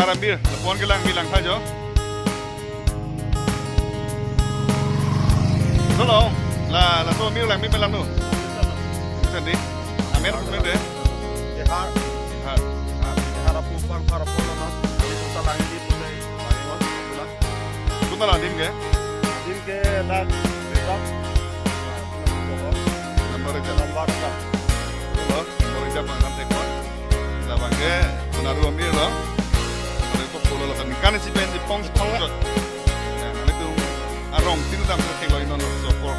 Karambir, telepon ke lang bilang saja. Tolong, lah tuh mil lang tu. Sendiri, Amer deh. Har harap upang harap na dito sa langit dito sa Panginoon. Wala. Punta lang din ke? Din ke nag dito. Nomor aja. Lambat ka. Nomor aja bang nanti ko. Lah bang ke, menaruh mil lo. Kalau itu pulau lo kan si pendi pong. Nah, itu arong sini tam sa kilo ino no sopor.